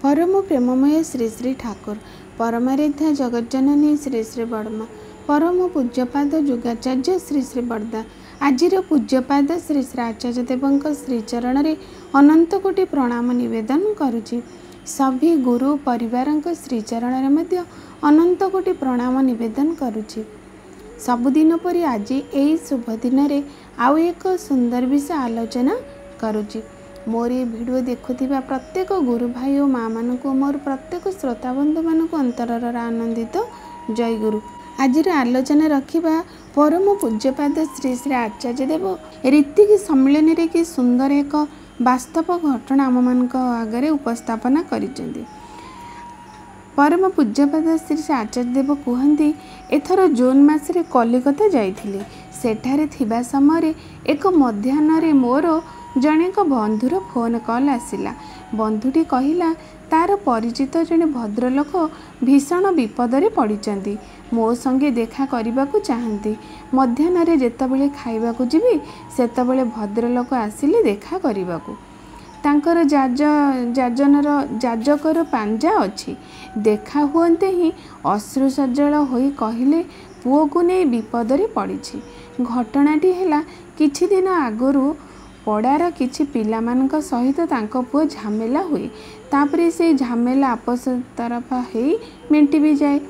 परम प्रेममय श्री श्री ठाकुर परमाराध्या जगज्जननी श्री श्री बड़मा परम पूज्यपाद जुगाचार्य श्री श्री बड़दा आजिर पूज्यपाद श्री श्री आचार्य देवं श्रीचरण में अनंत कोटि प्रणाम निवेदन करुछि। सभी गुरु परिवार श्रीचरण में अनंत कोटि प्रणाम निवेदन करुछि। सबुदिन परि आज यही शुभ दिन में आउ एक सुंदर विषय आलोचना करुछि। मोर ये वीडियो देखुथिबा प्रत्येक गुरु भाई और माँ मानक मोर प्रत्येक श्रोता बंधु मानक अंतरर आनंदित जय गुरु। आज आलोचना रखिबा परम पूज्यपाद श्री श्री आचार्य देव रीतिक सम्मेलन रे कि सुंदर एक वास्तव घटना आम मान आगे उपस्थापना करिसेंती। परम पूज्यपाद श्री श्री आचार्य देव कहती एथर जून मासरे कलिकता जाइथिली। सेठारे थिबा समय एक मध्याह्न मोर जने एक बंधुर फोन कॉल आसिला। बंधुटी कहिला तार परिचित जने भद्रलोक भीषण विपदरे पड़िचंती, मो संगे देखा करबाकू चाहंती। मध्याह्न जेतबेले खाइबाकू जीवी सेतबेले भद्रलोक आसिले देखा करबाकू। तांकर जाजकर पांजा अछि। देखा हुअन्ते ही अश्रु सज्जल होई कहिले पुओ को नहीं विपदरे पड़िछि। घटनाटी हैला किछि दिन आगरू पड़ार किछि पिलामानक सहित तांको पुओ झमेला हुए। तापरे से झमेला आपस तरफा हेई मेंटी भी जाए।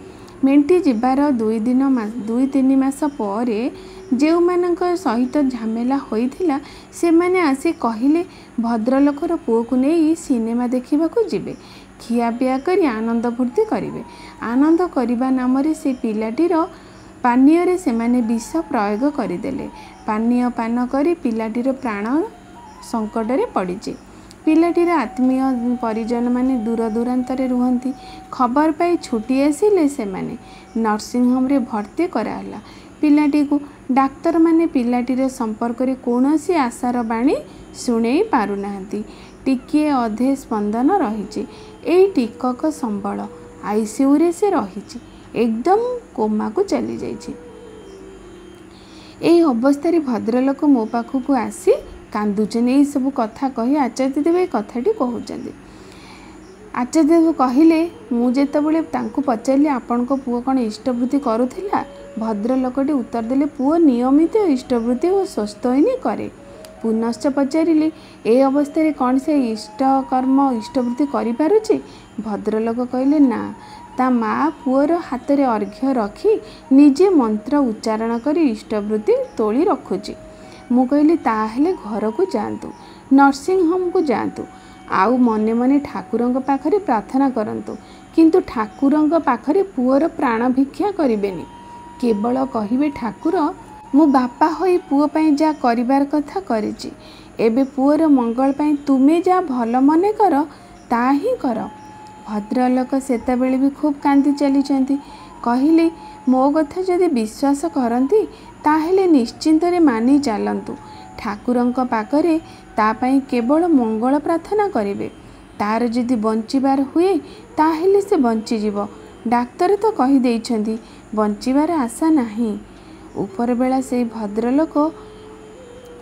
मेंटी जिबार 2-3 मास परे जो मानक सहित झमेला होइथिला से माने आसी कहिले भद्रलोकर पुओ को नहीं सिनेमा देखिबाकू जिबे, खियापिया करी आनंद फूर्ति करिवे। आनंद करिबा नामरे से पिलाटीर पानीय रे सेमाने विष प्रयोग करदेले। पानीय पान करी पिलाटीर प्राण संकट रे पड़िचे। पिलाटीर आत्मीय परिजन माने दूर दूरांतरे रुहंती। खबर पाई छुटी आसिले सेमाने नर्सिंग होम रे भर्ती कराला। पिलाटी को डाक्तर माने पिलाटीर संपर्क रे कोनोसी आशार बाणी शुणेई पारुनाहांती। टिकिए अधे स्पंदन रहिछि। एई टिकक संबल आईसीयू रे से रहिछि। एकदम कोमा को चली जाइछि। एई अवस्था भद्रलोक मो पाखक आसी कांदुचन। यही सब कथा कही आचार्य देव कथाटी कहते। आचार्य देव कहले मु जेतबेले तांको पचारिली आपण को पुओ कौन इष्टवृत्ति करुथिला, भद्रलोकटी उत्तर देले पुओ नियमित इष्टवृत्ति और स्वस्थ होइनी करे। पुनश्च पचारिली ए अवस्था कौन से इष्ट कर्म इष्टवृत्ति करि पारुछि। भद्रलोक कहले ना, ता माँ पुओर हाथ में अर्घ्य रखी निजे मंत्र उच्चारण करी इष्टवृत्ति तोली रखुची। मु कहली ताहेले घर को जातु, नर्सिंग होम को जातु, आउ मने मने ठाकुरंग पाखरे प्रार्थना करंतु, किंतु ठाकुरंग पाखरे पुओर प्राण भिक्षा करिबेनी। केवल कहिबे ठाकुर मु बापा होई पुओ पई जा करिबार कथा करिछि, एबे पुओर मंगल पई तुमे जा भल मने कर ता ही कर। भद्रलोक सेतबेले भी खूब कांदी चलीचंती। कहले मो कथा जदि विश्वास करती ताहेले निश्चिंत रे मानी चलंतु। ठाकुरंक पाखरे ता पई केवल मंगल प्रार्थना करिवे। तार जदि बंचिबार हुए ताहेले से बंची जीवो। डाक्तर तो कहि देइछंती बंचिबार आशा नाही। ऊपर बेला से भद्रलोक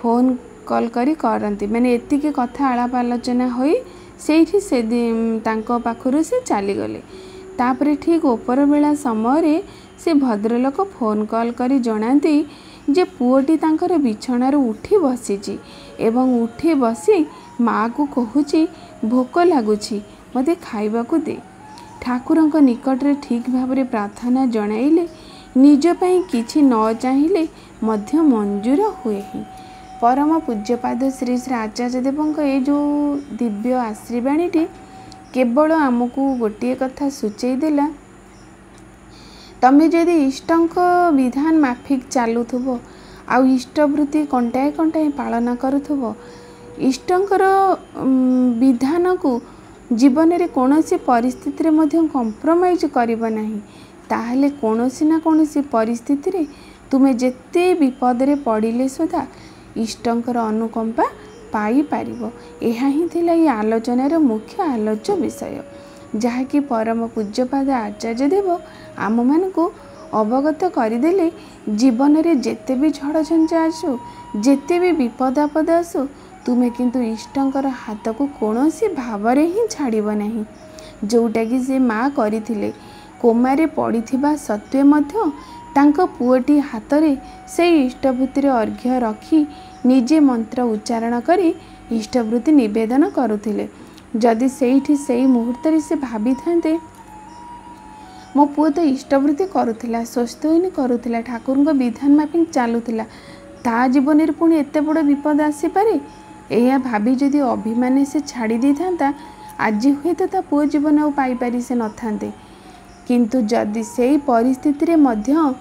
फोन कॉल करी करंती, माने एतिके कथा आलाप आलोचना होई सेठी से तांको पाखरु से चली गले। तापरे ठीक ऊपर बेला समय से भद्रलोक फोन कॉल करी जनाती जे पुओटी तांकर बिछणार उठी बसीची एवं उठी बसी माँ को कहूची भोक लगुची मते खाइबाकू दे। ठाकुरंक निकट रे ठीक भाव प्रार्थना जणाइले निज पई किछि न चाहिए मध्य मंजूर हुए ही। परम पूज्यपाद श्री श्री आचार्य देवंक ये जो दिव्य आशीर्वाणीटी केवल आमको गोटे कथा सूचई देला, तमे जदि इष्टंक विधान माफिक चलुथुबो आउ इष्टवृत्ति कंटाए कंटाए पालन करुथुबो, इष्टंकर विधान को जीवन रे कोनोसी परिस्थिति रे मध्य कंप्रोमाइज करिबो नाही, ताहले कोनोसी ना कोनोसी परिस्थिति रे तुमे जेते विपद रे पड़िले सुधा इष्टंकर अनुकंपा पाई पारिबो। एहा ही थिला ये आलोचनार मुख्य आलोच्य विषय, जहाँकि परम पूज्यपाद आचार्य देव आम मानकु अवगत करदेले। जीवन रे जेते भी झड़ झंझा आसु, जेते भी विपद आपद आसु, तुमे किंतु इष्टंकर हाथ को कौनसी भाव ही छाड़ब नहीं। जोटा कि से माँ करथिले। कोमारे पड़िथिबा सत्वे मध्य तांको पुओटी हातरे से इष्टवृत्तिर अर्घ्य रखी निजे मंत्र उच्चारण करी इष्टवृत्ति निवेदन करुथिले। जदि सेठी सेई मुहूर्त से भाभी थांते मो पुओ तो इष्टवृत्ति करुथिला, स्वस्थहीन करुथिला, ठाकुर विधान माफिक चलुथिला, ता जीवन में पुणी एत बड़ विपद आसीपे। यह भाभी जदि अभिमान से छाड़ी दी था आज हुए तो ता पुओ जीवन आ पाई से न थांते। किंतु जदि से परिस्थिति रे मध्य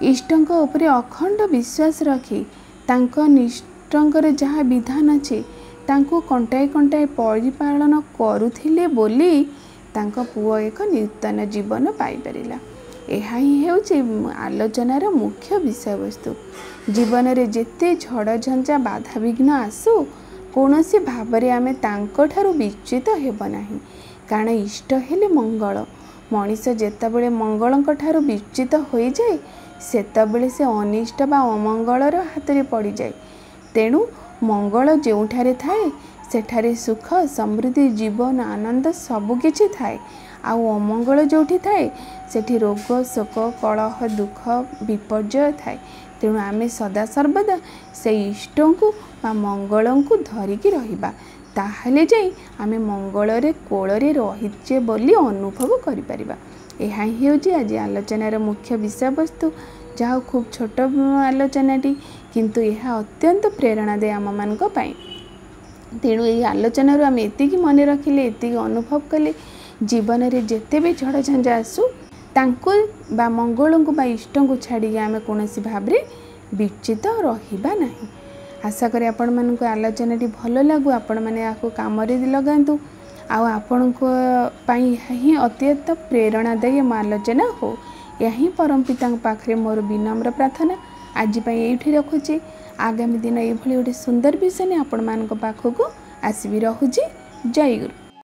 इष्टंक उपरे अखंड विश्वास रखी तांको निष्ठंकर जहाँ विधान अच्छे तांको कंटाए कंटाए परिपालन करुथिले बोली तांको पुओ एक नूतन जीवन पाई परिला। यह ही हेउचे आलोचनार मुख्य विषय वस्तु। जीवन रे जेते झड़ झंझा बाधा विघ्न आसू कौनसी भावरे आमे तांको ठारू विच्युत हेब नाही, कारण इष्ट हेले मंगल। मनीष जेतेबेले मंगलंक ठारू विच्युत हो जाए सेतेबेले से अनिष्ट बा अमंगलर हाथ में पड़ जाए। तेणु मंगल जोठारे थाए सेठारे सुख समृद्धि जीवन आनंद सबकिछि थाए, आउ अमंगल जोठी थाए सेठी रोग शोक कलह दुख विपर्यय थाए। तेणु आमे सदा सर्वदा से इष्टों को बा मंगलों को धरिकी रहिबा, ताहले जाई आमे मंगलरे कोलरे रहिचे बोली अनुभव करि परिबा। यह ही हेउची आज आलोचनार मुख्य विषय वस्तु, जहाँ खूब छोट आलोचनाटी किंतु यह अत्यंत प्रेरणादायी आम मानक पाई। तेणु ये आलोचनारू आम एतिकी मन रखिले एतिकी अनुभव कले जीवन में जेते भी झड़ झंझा आसू तांको बा मंगलों को बा इष्टों को छाड़ी आम कौन भाव में विचित रहिबा नहीं। आशा करी आपण मानक आलोचनाटी भल लगू, आपण मैंने आपको काम लगातु आपण ही अत्यंत प्रेरणादायी आलोचना हो। यही परम पिता पाखे मोर विनम्र प्रार्थना। आज ये रखुची, आगामी दिन ये गोटे सुंदर विषय आपण मान पाखक आसबि। रहुची। जय गुरु।